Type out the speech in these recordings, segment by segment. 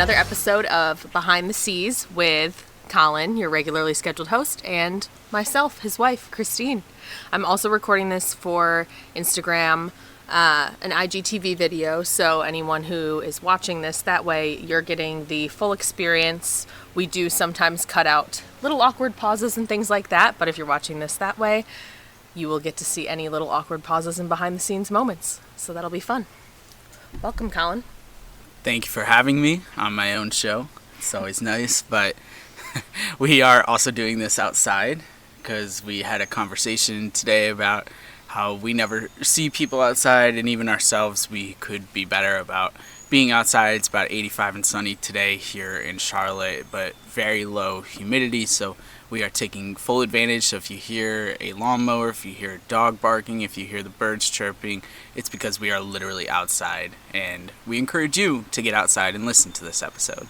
another episode of Behind the Seas with Colin, your regularly scheduled host, and myself, his wife, Christine. I'm also recording this for Instagram, an IGTV video, so anyone who is watching this, that way you're getting the full experience. We do sometimes cut out little awkward pauses and things like that, but if you're watching this that way, you will get to see any little awkward pauses and behind-the-scenes moments, so that'll be fun. Welcome, Colin. Thank you for having me on my own show. It's always nice, but we are also doing this outside because we had a conversation today about how we never see people outside, and even ourselves, we could be better about being outside. It's about 85 and sunny today here in Charlotte, but very low humidity, so we are taking full advantage. So if you hear a lawnmower, if you hear a dog barking, if you hear the birds chirping, it's because we are literally outside, and we encourage you to get outside and listen to this episode.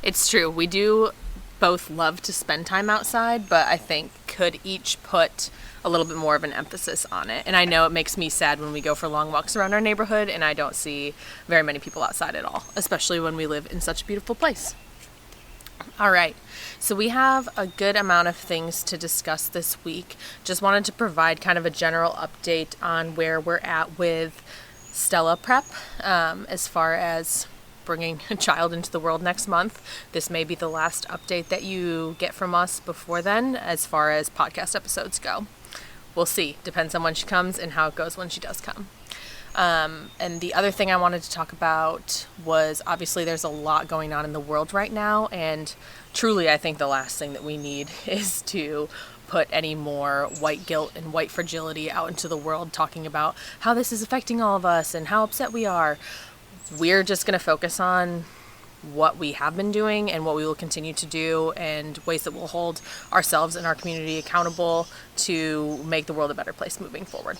It's true. We do both love to spend time outside, but I think could each put a little bit more of an emphasis on it. And I know it makes me sad when we go for long walks around our neighborhood and I don't see very many people outside at all, especially when we live in such a beautiful place. All right, so we have a good amount of things to discuss this week. Just wanted to provide kind of a general update on where we're at with Stella prep, as far as bringing a child into the world next month. This may be the last update that you get from us before then, as far as podcast episodes go. We'll see. Depends on when she comes and how it goes when she does come. And the other thing I wanted to talk about was, obviously there's a lot going on in the world right now, and truly I think the last thing that we need is to put any more white guilt and white fragility out into the world, talking about how this is affecting all of us and how upset we are. We're just going to focus on what we have been doing and what we will continue to do, and ways that we'll hold ourselves and our community accountable to make the world a better place moving forward.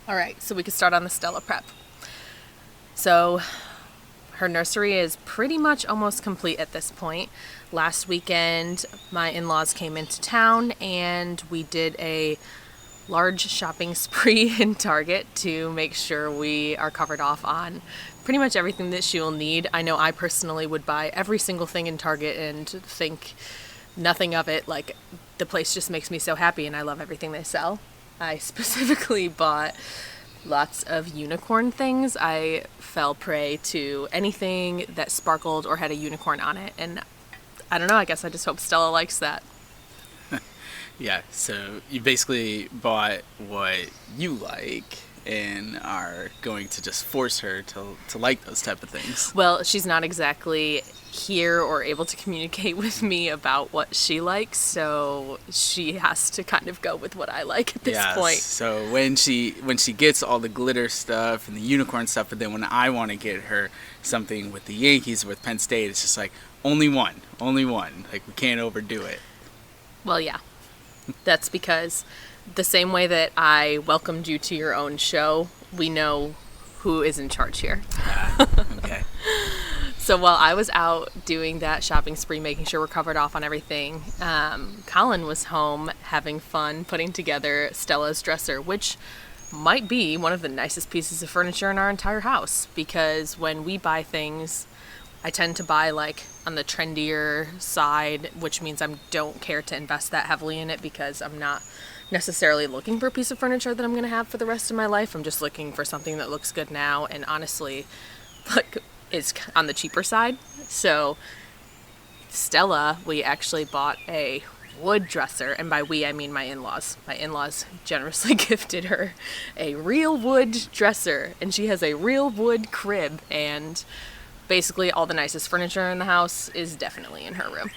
All right, so we could start on the Stella prep. So her nursery is pretty much almost complete at this point. Last weekend, my in-laws came into town and we did a large shopping spree in Target to make sure we are covered off on pretty much everything that she will need. I know I personally would buy every single thing in Target and think nothing of it. Like, the place just makes me so happy and I love everything they sell. I specifically bought lots of unicorn things. I fell prey to anything that sparkled or had a unicorn on it, and I don't know, I guess I just hope Stella likes that. Yeah, so you basically bought what you like and are going to just force her to like those type of things. Well, she's not exactly here or able to communicate with me about what she likes, so she has to kind of go with what I like at this point. So when she gets all the glitter stuff and the unicorn stuff, but then when I want to get her something with the Yankees or with Penn State, it's just like, only one. Like, we can't overdo it. Well, yeah. That's because the same way that I welcomed you to your own show, we know who is in charge here. Okay. So while I was out doing that shopping spree, making sure we're covered off on everything, Colin was home having fun putting together Stella's dresser, which might be one of the nicest pieces of furniture in our entire house, because when we buy things, I tend to buy like on the trendier side, which means I don't care to invest that heavily in it because I'm not necessarily looking for a piece of furniture that I'm going to have for the rest of my life. I'm just looking for something that looks good now and honestly like is on the cheaper side. So Stella, we actually bought a wood dresser, and by we I mean my in-laws. My in-laws generously gifted her a real wood dresser, and she has a real wood crib, and basically all the nicest furniture in the house is definitely in her room.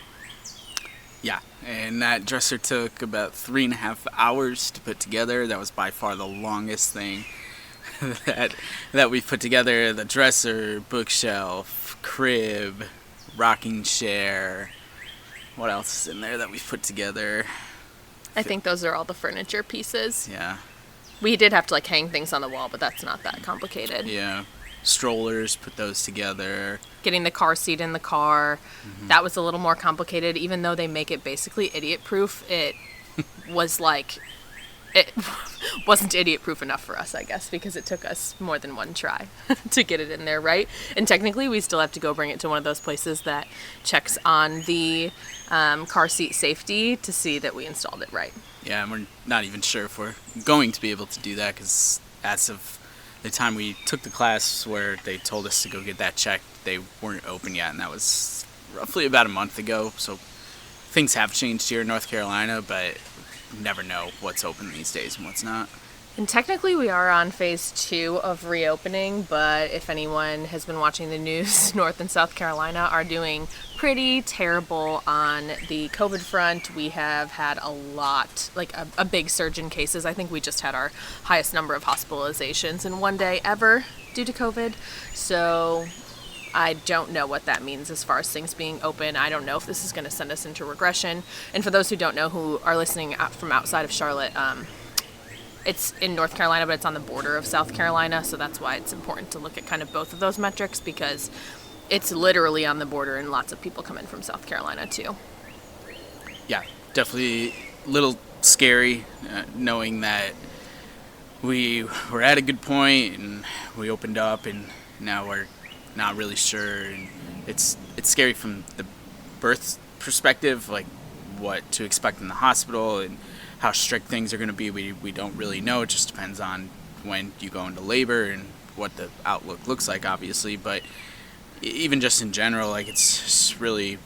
Yeah, and that dresser took about 3.5 hours to put together. That was by far the longest thing that we've put together. The dresser, bookshelf, crib, rocking chair. What else is in there that we've put together? I think those are all the furniture pieces. Yeah. We did have to like hang things on the wall, but that's not that complicated. Yeah. Strollers, put those together. Getting the car seat in the car, that was a little more complicated. Even though they make it basically idiot proof, it was like, wasn't idiot-proof enough for us, I guess, because it took us more than one try to get it in there, right? And technically, we still have to go bring it to one of those places that checks on the car seat safety to see that we installed it right. Yeah, and we're not even sure if we're going to be able to do that, because as of the time we took the class where they told us to go get that checked, they weren't open yet, and that was roughly about a month ago. So things have changed here in North Carolina, but you never know what's open these days and what's not. And technically we are on phase 2 of reopening, but if anyone has been watching the news, North and South Carolina are doing pretty terrible on the COVID front. We have had a lot, like a big surge in cases. I think we just had our highest number of hospitalizations in one day ever due to COVID. So I don't know what that means as far as things being open. I don't know if this is going to send us into regression. And for those who don't know, who are listening from outside of Charlotte, it's in North Carolina, but it's on the border of South Carolina, so that's why it's important to look at kind of both of those metrics, because it's literally on the border and lots of people come in from South Carolina too. Yeah, definitely a little scary knowing that we were at a good point and we opened up and now we're not really sure. And it's scary from the birth perspective, like what to expect in the hospital and how strict things are going to be. We don't really know. It just depends on when you go into labor and what the outlook looks like, obviously. But even just in general, like it's really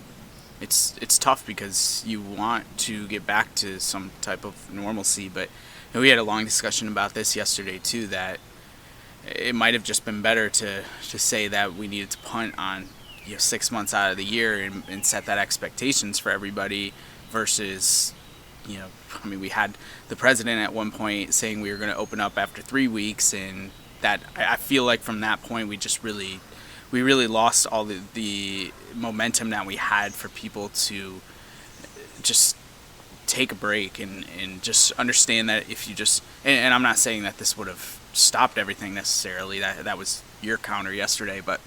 it's tough because you want to get back to some type of normalcy. But we had a long discussion about this yesterday too, that it might have just been better to say that we needed to punt on 6 months out of the year and set that expectations for everybody versus, I mean, we had the president at one point saying we were going to open up after 3 weeks, and that I feel like from that point we really lost all the momentum that we had for people to just take a break and just understand that if you just, and I'm not saying that this would have stopped everything necessarily, that was your counter yesterday, but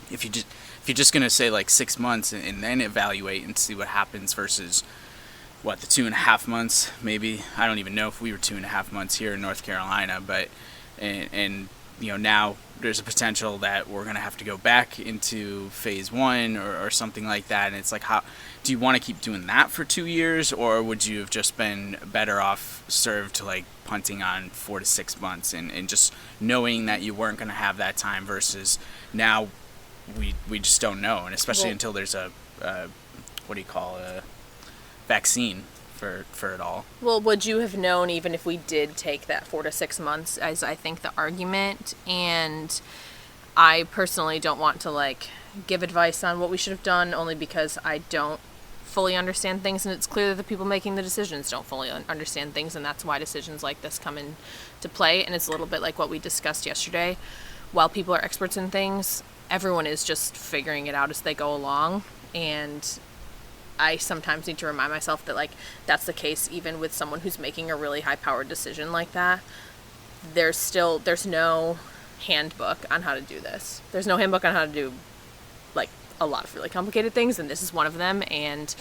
if you're just going to say like 6 months and then evaluate and see what happens versus the 2.5 months, maybe. I don't even know if we were 2.5 months here in North Carolina, but and now there's a potential that we're gonna have to go back into phase 1 or something like that. And it's like, how do you want to keep doing that for 2 years, or would you have just been better off served to like punting on 4 to 6 months and just knowing that you weren't gonna have that time versus now we just don't know, and especially until there's a vaccine for it all. Well, would you have known even if we did take that 4 to 6 months, as I think the argument? And I personally don't want to give advice on what we should have done, only because I don't fully understand things, and it's clear that the people making the decisions don't fully understand things, and that's why decisions like this come into play. And it's a little bit like what we discussed yesterday. While people are experts in things, everyone is just figuring it out as they go along, and I sometimes need to remind myself that that's the case even with someone who's making a really high-powered decision like that. There's no handbook on how to do this. There's no handbook on how to do a lot of really complicated things, and this is one of them. And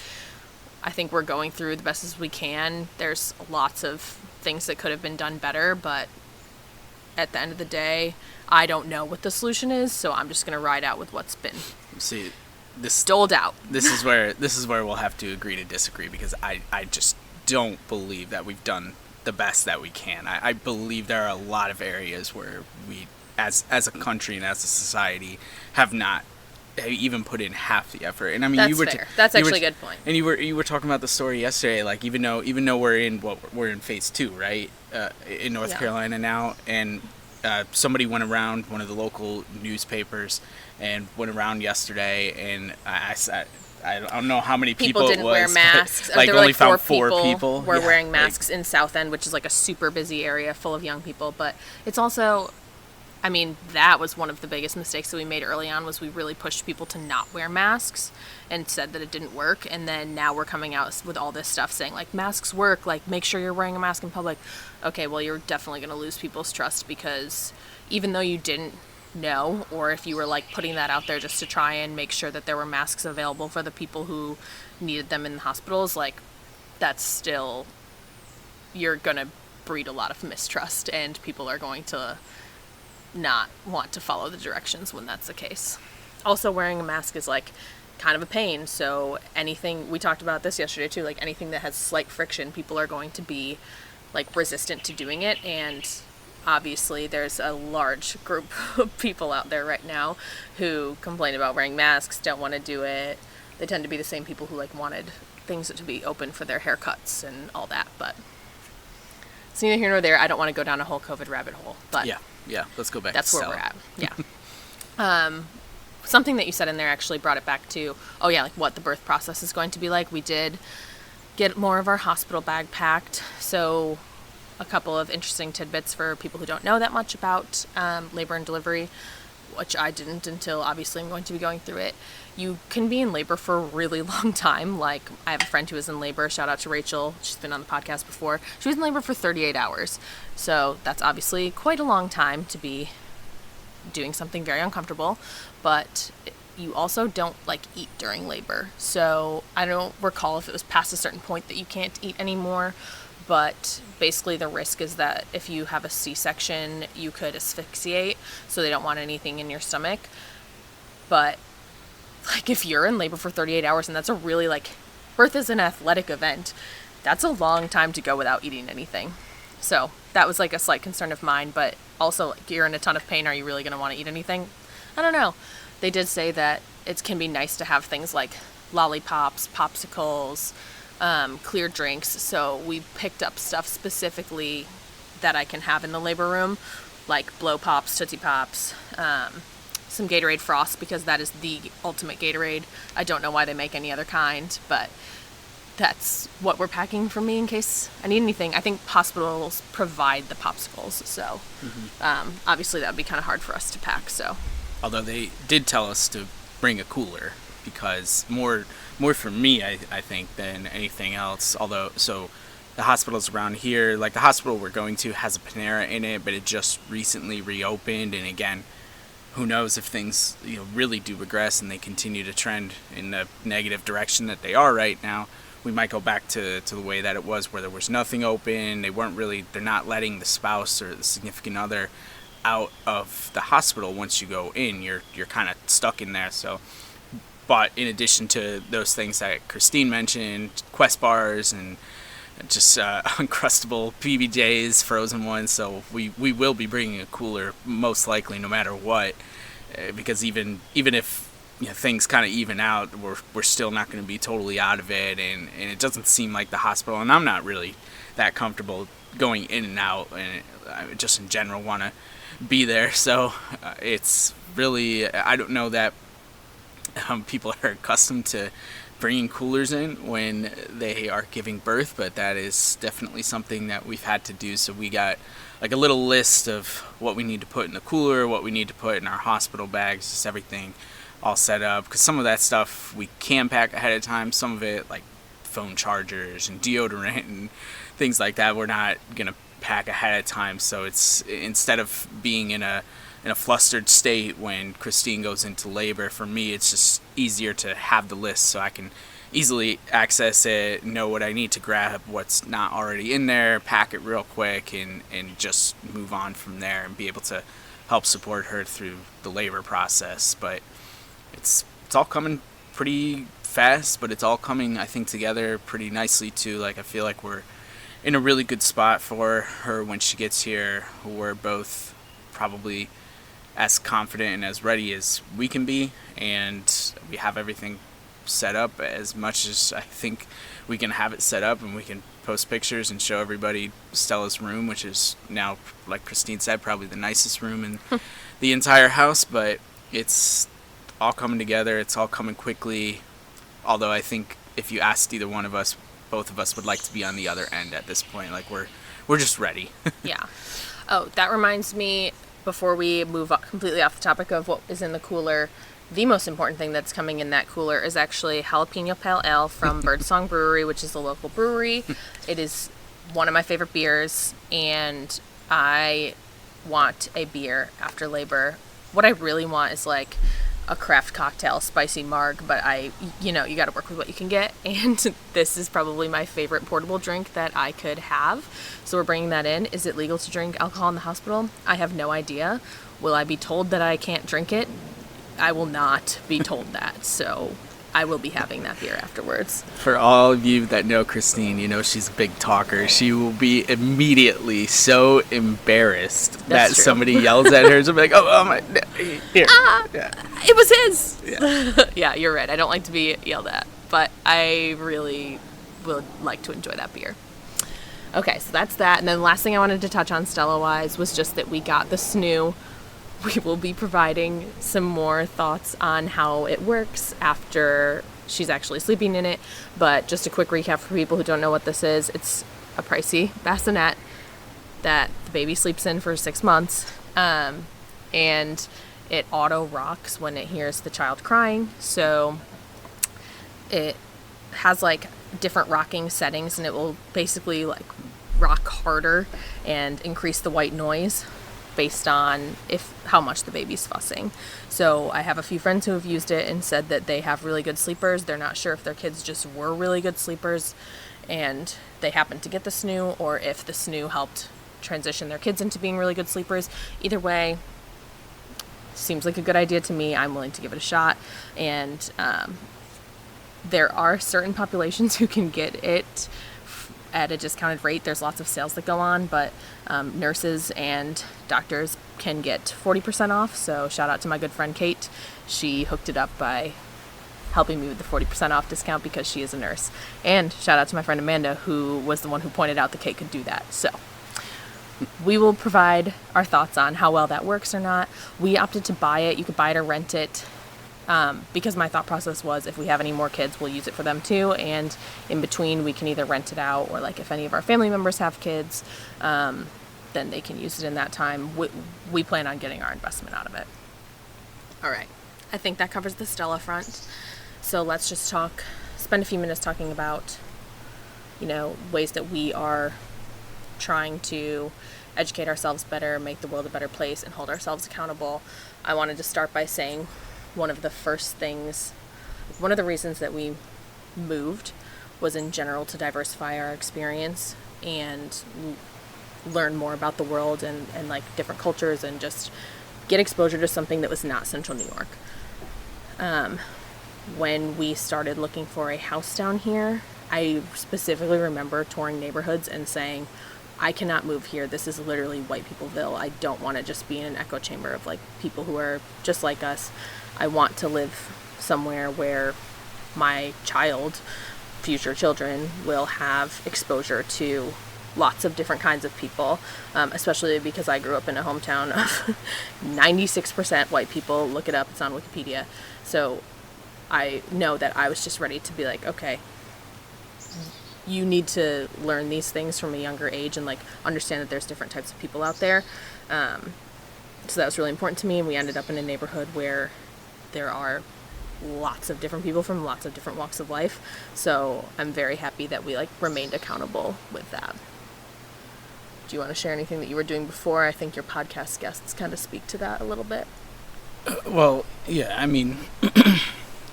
I think we're going through the best as we can. There's lots of things that could have been done better, but at the end of the day, I don't know what the solution is, so I'm just going to ride out with what's been doled out. This is where we'll have to agree to disagree, because I just don't believe that we've done the best that we can. I believe there are a lot of areas where we, as a country and as a society, have not even put in half the effort. And I mean, that's fair. That's actually a good point. And you were talking about the story yesterday, even though we're in phase 2, right, in North Carolina now, and somebody went around, one of the local newspapers, and went around yesterday, and I don't know how many people didn't it was, wear masks. There were only found 4 people were wearing masks in South End, which is a super busy area full of young people. But it's also, I mean, that was one of the biggest mistakes that we made early on, was we really pushed people to not wear masks and said that it didn't work. And then now we're coming out with all this stuff saying masks work, make sure you're wearing a mask in public. Okay, well, you're definitely going to lose people's trust, because even though you didn't know, or if you were putting that out there just to try and make sure that there were masks available for the people who needed them in the hospitals, that's still, you're going to breed a lot of mistrust, and people are going to not want to follow the directions when that's the case. Also, wearing a mask is like kind of a pain, so anything, we talked about this yesterday too, like anything that has slight friction, people are going to be like resistant to doing it. And obviously there's a large group of people out there right now who complain about wearing masks, don't want to do it. They tend to be the same people who like wanted things to be open for their haircuts and all that, but it's neither here nor there. I don't want to go down a whole COVID rabbit hole, but yeah, let's go back that's to where Stella. we're at. Yeah. Something that you said in there actually brought it back to, like what the birth process is going to be like. We did get more of our hospital bag packed, so a couple of interesting tidbits for people who don't know that much about labor and delivery, which I didn't until obviously I'm going to be going through it. You can be in labor for a really long time. Like, I have a friend who was in labor, shout out to Rachel, she's been on the podcast before. She was in labor for 38 hours, so that's obviously quite a long time to be doing something very uncomfortable, but you also don't like eat during labor. So I don't recall if it was past a certain point that you can't eat anymore, but basically the risk is that if you have a C-section, you could asphyxiate, so they don't want anything in your stomach. But like if you're in labor for 38 hours and that's a really like, birth is an athletic event, that's a long time to go without eating anything. So that was like a slight concern of mine, but also like, you're in a ton of pain. Are you really going to want to eat anything? I don't know. They did say that it can be nice to have things like lollipops, popsicles, clear drinks. So we picked up stuff specifically that I can have in the labor room, like Blow Pops, Tootsie Pops, some Gatorade Frost, because that is the ultimate Gatorade. I don't know why they make any other kind, but that's what we're packing for me in case I need anything. I think hospitals provide the popsicles, so obviously that would be kind of hard for us to pack. So, although they did tell us to bring a cooler, because more for me, I think, than anything else. Although, so the hospitals around here, like the hospital we're going to has a Panera in it, but it just recently reopened, and again, who knows if things really do regress and they continue to trend in the negative direction that they are right now. We might go back to the way that it was, where there was nothing open. They're not letting the spouse or the significant other out of the hospital. Once you go in, you're kind of stuck in there. So, but in addition to those things that Christine mentioned, Quest bars and just Uncrustable PBJs, frozen ones. So we will be bringing a cooler, most likely, no matter what, because even if things kind of even out, we're still not going to be totally out of it, and it doesn't seem like the hospital, and I'm not really that comfortable going in and out, and I just in general want to be there. So it's really, I don't know that people are accustomed to bringing coolers in when they are giving birth, but that is definitely something that we've had to do. So we got like a little list of what we need to put in the cooler, what we need to put in our hospital bags, just everything all set up, because some of that stuff we can pack ahead of time. Some of it, like phone chargers and deodorant and things like that, we're not gonna pack ahead of time. So it's, instead of being in a flustered state when Christine goes into labor, for me it's just easier to have the list so I can easily access it, know what I need to grab, what's not already in there, pack it real quick, and just move on from there and be able to help support her through the labor process. But it's all coming pretty fast, but it's all coming, I think, together pretty nicely too. Like, I feel like we're in a really good spot for her when she gets here. We're both probably as confident and as ready as we can be, and we have everything set up as much as I think we can have it set up, and we can post pictures and show everybody Stella's room, which is now, like Christine said, probably the nicest room in the entire house. But it's all coming together, it's all coming quickly, although I think if you asked either one of us, both of us would like to be on the other end at this point. Like, we're just ready. Yeah. Oh, that reminds me, before we move completely off the topic of what is in the cooler, the most important thing that's coming in that cooler is actually Jalapeno Pale Ale from Birdsong Brewery, which is a local brewery. It is one of my favorite beers, and I want a beer after labor. What I really want is like a craft cocktail, spicy marg, but you got to work with what you can get. And this is probably my favorite portable drink that I could have. So we're bringing that in. Is it legal to drink alcohol in the hospital? I have no idea. Will I be told that I can't drink it? I will not be told that. So I will be having that beer afterwards. For all of you that know Christine, she's a big talker. She will be immediately so embarrassed that true. Somebody yells at her. She'll be like, oh my, here. Yeah. It was his. Yeah. Yeah, you're right. I don't like to be yelled at, but I really would like to enjoy that beer. Okay, so that's that. And then the last thing I wanted to touch on Stella-wise was just that we got the snoo. We will be providing some more thoughts on how it works after she's actually sleeping in it. But just a quick recap for people who don't know what this is. It's a pricey bassinet that the baby sleeps in for 6 months. And it auto rocks when it hears the child crying. So it has like different rocking settings, and it will basically like rock harder and increase the white noise based on how much the baby's fussing. So I have a few friends who have used it and said that they have really good sleepers. They're not sure if their kids just were really good sleepers and they happened to get the snoo, or if the snoo helped transition their kids into being really good sleepers. Either way, seems like a good idea to me. I'm willing to give it a shot. And there are certain populations who can get it at a discounted rate. There's lots of sales that go on, but nurses and doctors can get 40% off. So shout out to my good friend Kate. She hooked it up by helping me with the 40% off discount because she is a nurse. And shout out to my friend Amanda, who was the one who pointed out that Kate could do that. So we will provide our thoughts on how well that works or not. We opted to buy it. You could buy it or rent it. Because my thought process was if we have any more kids, we'll use it for them too. And in between, we can either rent it out, or like if any of our family members have kids, then they can use it in that time. We plan on getting our investment out of it. All right. I think that covers the Stella front. So let's just spend a few minutes talking about, ways that we are trying to educate ourselves better, make the world a better place, and hold ourselves accountable. I wanted to start by saying one of the reasons that we moved was in general to diversify our experience and learn more about the world and like different cultures, and just get exposure to something that was not Central New York. When we started looking for a house down here, I specifically remember touring neighborhoods and saying, I cannot move here. This is literally white peopleville. I don't want to just be in an echo chamber of like people who are just like us. I want to live somewhere where my future children, will have exposure to lots of different kinds of people, especially because I grew up in a hometown of 96% white people. Look it up. It's on Wikipedia. So I know that I was just ready to be like, okay, you need to learn these things from a younger age and like understand that there's different types of people out there. So that was really important to me, and we ended up in a neighborhood where there are lots of different people from lots of different walks of life. So I'm very happy that we like remained accountable with that. Do you want to share anything that you were doing before? I think your podcast guests kind of speak to that a little bit. Well, yeah, I mean,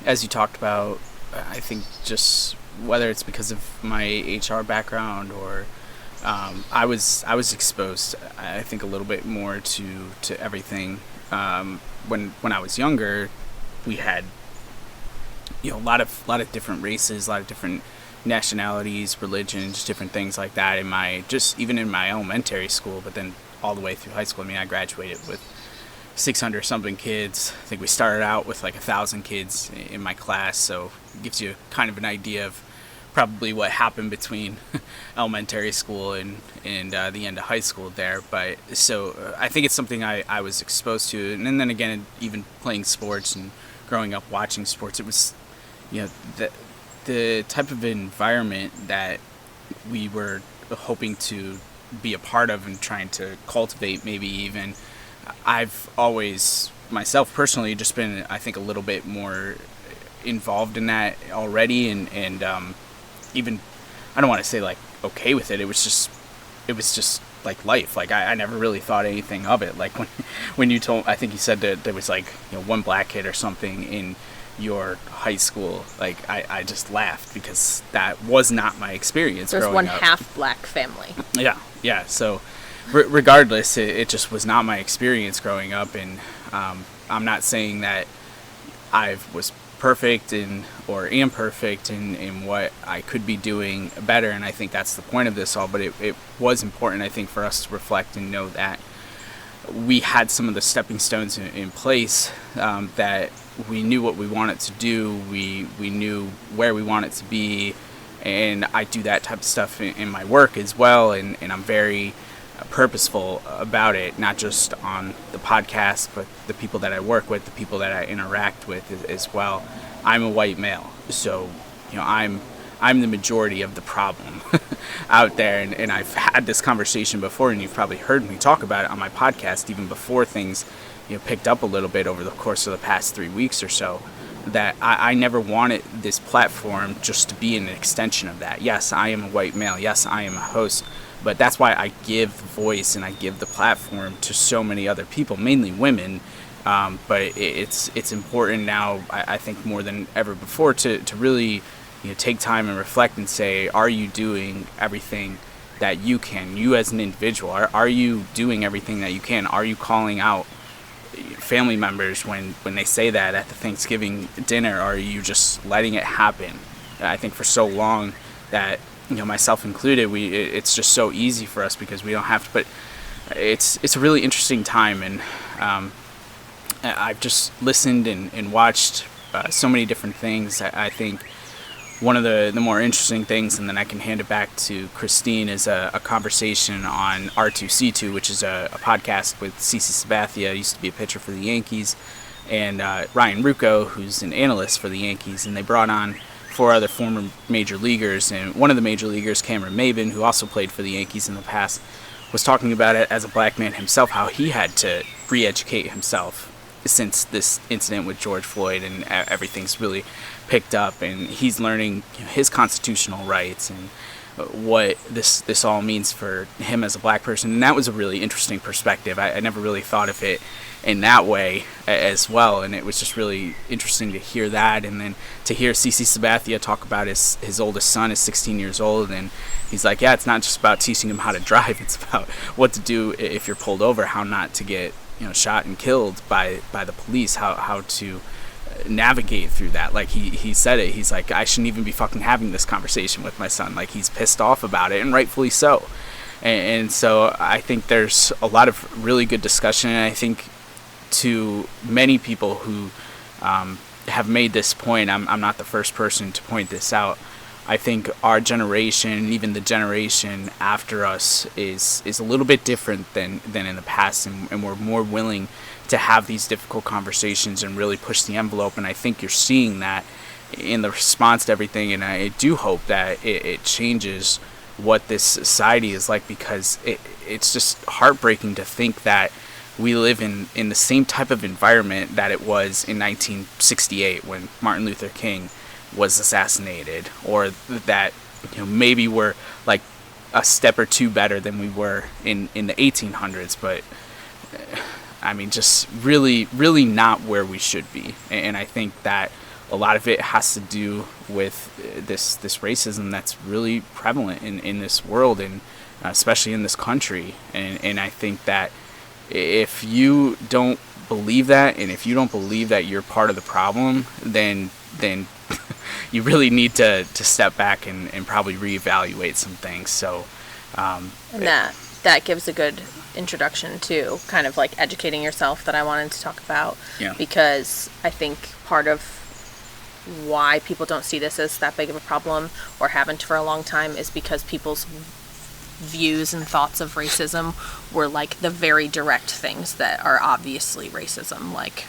as you talked about, I think just whether it's because of my HR background or I was exposed, I think, a little bit more to everything. When I was younger, we had a lot of different races, a lot of different nationalities, religions, different things like that even in my elementary school, but then all the way through high school. I mean, I graduated with 600 something kids. I think we started out with like 1,000 kids in my class, so it gives you kind of an idea of probably what happened between elementary school and the end of high school there. But so I think it's something I was exposed to, and then again, even playing sports and growing up watching sports, it was the type of environment that we were hoping to be a part of and trying to cultivate. Maybe even I've always myself personally just been, I think, a little bit more involved in that already, and even I don't want to say like okay with it. It was just like life. Like I never really thought anything of it. Like when you told, I think you said that there was like, you know, one black kid or something in your high school, like I just laughed because that was not my experience. There's growing one up. half black family. Yeah. So regardless, it just was not my experience growing up, and I'm not saying that I was perfect or am perfect in what I could be doing better, and I think that's the point of this all. But it was important, I think, for us to reflect and know that we had some of the stepping stones in place, that we knew what we wanted to do, we knew where we wanted to be, and I do that type of stuff in my work as well, and I'm very purposeful about it, not just on the podcast, but the people that I work with, the people that I interact with as well. I'm a white male, so you know I'm the majority of the problem out there, and I've had this conversation before, and you've probably heard me talk about it on my podcast even before things, you know, picked up a little bit over the course of the past 3 weeks or so, that I never wanted this platform just to be an extension of that. Yes, I am a white male. Yes, I am a host. But that's why I give the voice and I give the platform to so many other people, mainly women. But it's important now, I think more than ever before, to really, you know, take time and reflect and say, are you doing everything that you can? You as an individual, are you doing everything that you can? Are you calling out family members when they say that at the Thanksgiving dinner? Are you just letting it happen? I think for so long that, you know, myself included, it's just so easy for us because we don't have to. But it's a really interesting time, and I've just listened and watched so many different things. I think one of the more interesting things, and then I can hand it back to Christine, is a conversation on R2C2, which is a podcast with CC Sabathia, used to be a pitcher for the Yankees, and Ryan Ruocco, who's an analyst for the Yankees, and they brought on 4 other former major leaguers, and one of the major leaguers, Cameron Maybin, who also played for the Yankees in the past, was talking about it as a black man himself, how he had to re-educate himself since this incident with George Floyd, and everything's really picked up, and he's learning, you know, his constitutional rights and what this all means for him as a black person. And that was a really interesting perspective. I never really thought of it in that way as well, and it was just really interesting to hear that, and then to hear CC Sabathia talk about his oldest son is 16 years old, and he's like, yeah, it's not just about teaching him how to drive, it's about what to do if you're pulled over, how not to get, you know, shot and killed by the police, how to navigate through that. Like he said it, he's like, I shouldn't even be fucking having this conversation with my son. Like, he's pissed off about it, and rightfully so. And so I think there's a lot of really good discussion, and I think to many people who have made this point, I'm not the first person to point this out, I think our generation, even the generation after us, is a little bit different than in the past, and we're more willing to have these difficult conversations and really push the envelope. And I think you're seeing that in the response to everything, and I do hope that it changes what this society is like, because it's just heartbreaking to think that we live in the same type of environment that it was in 1968 when Martin Luther King was assassinated, or that, you know, maybe we're like a step or two better than we were in the 1800s, but I mean, just really not where we should be. And I think that a lot of it has to do with this racism that's really prevalent in this world, and especially in this country. And I think that if you don't believe that, and if you don't believe that you're part of the problem, then you really need to step back and probably reevaluate some things. So and that gives a good introduction to kind of like educating yourself that I wanted to talk about. Yeah. Because I think part of why people don't see this as that big of a problem, or haven't for a long time, is because people's views and thoughts of racism were like the very direct things that are obviously racism, like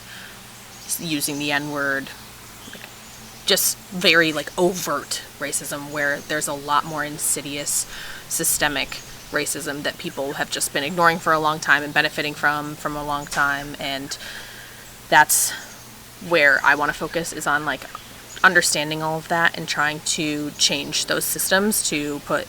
using the N-word, like just very like overt racism, where there's a lot more insidious, systemic racism that people have just been ignoring for a long time and benefiting from a long time. And that's where I want to focus, is on like understanding all of that and trying to change those systems to put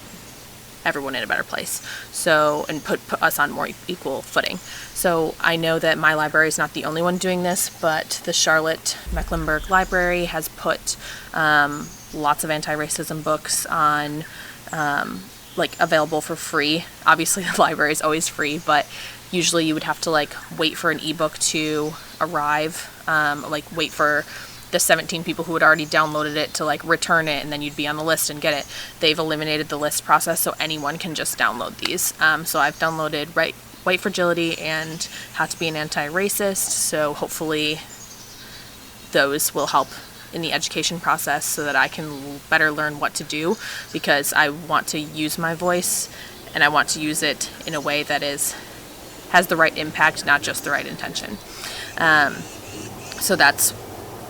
everyone in a better place. So, and put us on more equal footing. So I know that my library is not the only one doing this, but the Charlotte Mecklenburg Library has put lots of anti-racism books on, available for free. Obviously the library is always free, but usually you would have to wait for an ebook to arrive, wait for the 17 people who had already downloaded it to return it, and then you'd be on the list and get it. They've eliminated the list process, so anyone can just download these. So I've downloaded White Fragility and How to Be an Anti-Racist, so hopefully those will help in the education process so that I can better learn what to do, because I want to use my voice and I want to use it in a way that has the right impact, not just the right intention. So that's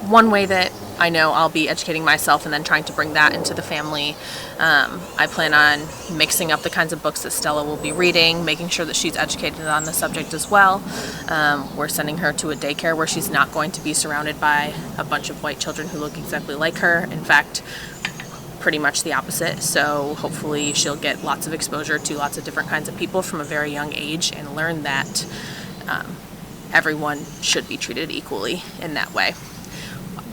one way that I know I'll be educating myself and then trying to bring that into the family. I plan on mixing up the kinds of books that Stella will be reading, making sure that she's educated on the subject as well. We're sending her to a daycare where she's not going to be surrounded by a bunch of white children who look exactly like her. In fact, pretty much the opposite. So hopefully she'll get lots of exposure to lots of different kinds of people from a very young age and learn that everyone should be treated equally in that way.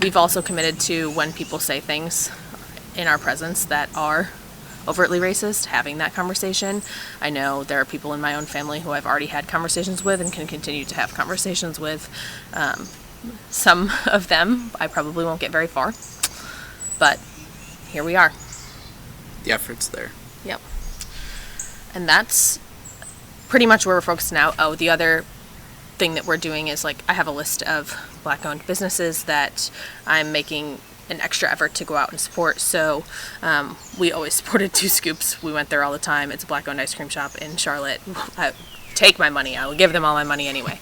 We've also committed to, when people say things in our presence that are overtly racist, having that conversation. I know there are people in my own family who I've already had conversations with and can continue to have conversations with. Some of them I probably won't get very far, but here we are. The effort's there. Yep. And that's pretty much where we're focused now. Oh, the other thing that we're doing is I have a list of Black-owned businesses that I'm making an extra effort to go out and support. So we always supported Two Scoops. We went there all the time. It's a Black-owned ice cream shop in Charlotte. Take my money. I will give them all my money anyway.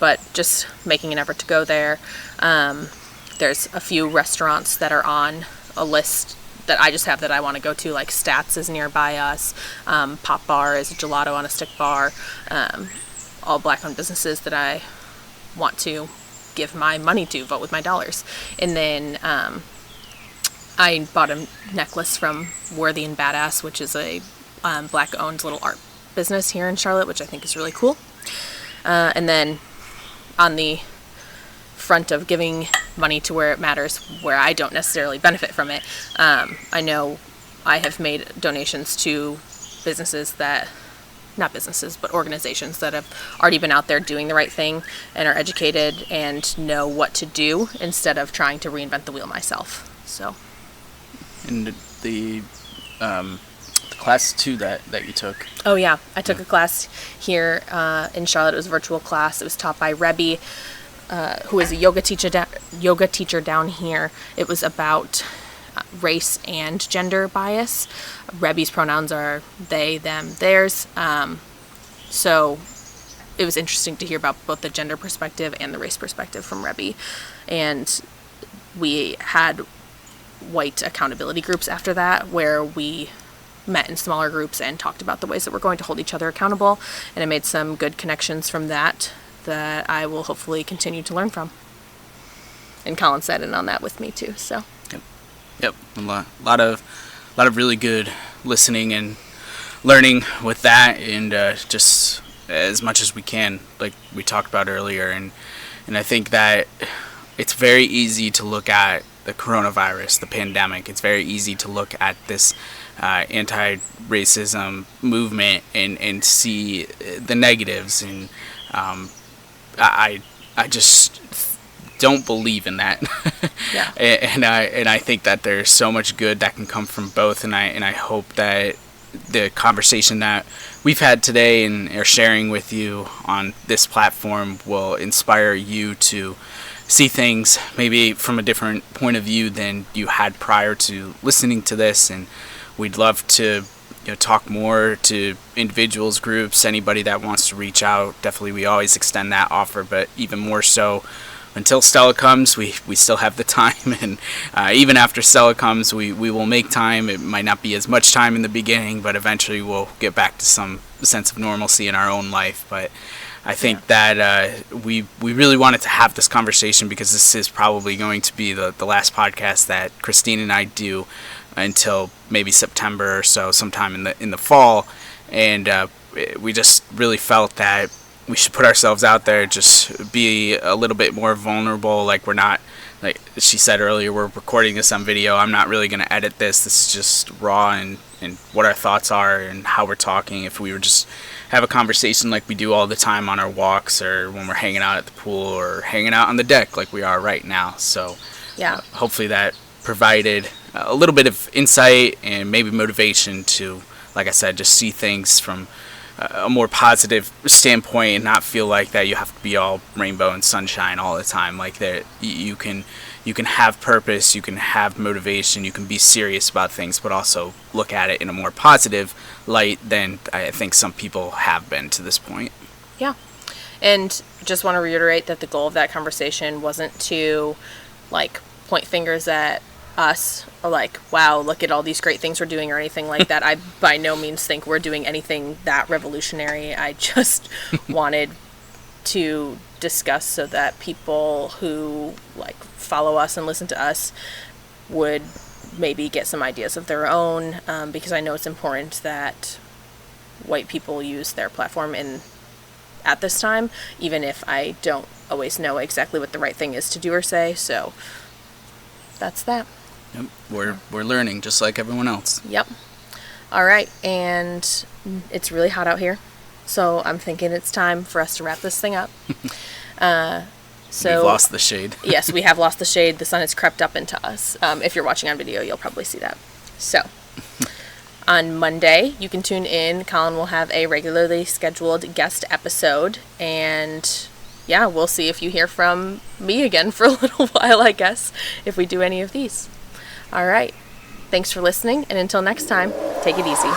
But just making an effort to go there. There's a few restaurants that are on a list that I just have that I want to go to, like Stats is nearby us. Pop Bar is a gelato on a stick bar. All Black-owned businesses that I want to give my money to, vote with my dollars. And then I bought a necklace from Worthy and Badass, which is a Black-owned little art business here in Charlotte, which I think is really cool. And then on the front of giving money to where it matters, where I don't necessarily benefit from it, I know I have made donations to businesses that, not businesses, but organizations that have already been out there doing the right thing and are educated and know what to do instead of trying to reinvent the wheel myself. So. And the class too that you took. Oh yeah, I took a class here in Charlotte. It was a virtual class. It was taught by Rebby, who is a yoga teacher down here. It was about race and gender bias. Rebby's pronouns are they, them, theirs. So it was interesting to hear about both the gender perspective and the race perspective from Rebby. And we had white accountability groups after that, where we met in smaller groups and talked about the ways that we're going to hold each other accountable. And I made some good connections from that I will hopefully continue to learn from. And Colin sat in on that with me too, so. Yep, a lot of really good listening and learning with that, and just as much as we can, like we talked about earlier, and I think that it's very easy to look at the coronavirus, the pandemic. It's very easy to look at this anti-racism movement and see the negatives, and I just don't believe in that. Yeah. and I think that there's so much good that can come from both, and I hope that the conversation that we've had today and are sharing with you on this platform will inspire you to see things maybe from a different point of view than you had prior to listening to this. And we'd love to talk more to individuals, groups, anybody that wants to reach out. Definitely, we always extend that offer, but even more so until Stella comes, we still have the time, and even after Stella comes, we will make time. It might not be as much time in the beginning, but eventually we'll get back to some sense of normalcy in our own life. But I think that we really wanted to have this conversation because this is probably going to be the last podcast that Christine and I do until maybe September or so, sometime in the fall. And we just really felt that we should put ourselves out there, just be a little bit more vulnerable. Like, we're not, like she said earlier, we're recording this on video. I'm not really going to edit this. This is just raw and what our thoughts are and how we're talking. If we were just have a conversation like we do all the time on our walks, or when we're hanging out at the pool, or hanging out on the deck like we are right now. So Yeah. hopefully that provided a little bit of insight and maybe motivation to, like I said, just see things from a more positive standpoint and not feel like that you have to be all rainbow and sunshine all the time. Like, that you can have purpose, you can have motivation, you can be serious about things, but also look at it in a more positive light than I think some people have been to this point. Yeah. And just want to reiterate that the goal of that conversation wasn't to, like, point fingers at us, or like, wow, look at all these great things we're doing, or anything like that. I by no means think we're doing anything that revolutionary. I just wanted to discuss so that people who, like, follow us and listen to us would maybe get some ideas of their own, because I know it's important that white people use their platform at this time, even if I don't always know exactly what the right thing is to do or say. So that's that. Yep. We're learning just like everyone else. Yep. All right, and it's really hot out here, so I'm thinking it's time for us to wrap this thing up. We've lost the shade. Yes, we have lost the shade. The sun has crept up into us. If you're watching on video, you'll probably see that. So, on Monday, you can tune in. Colin will have a regularly scheduled guest episode, and yeah, we'll see if you hear from me again for a little while, I guess, if we do any of these. All right. Thanks for listening, and until next time, take it easy.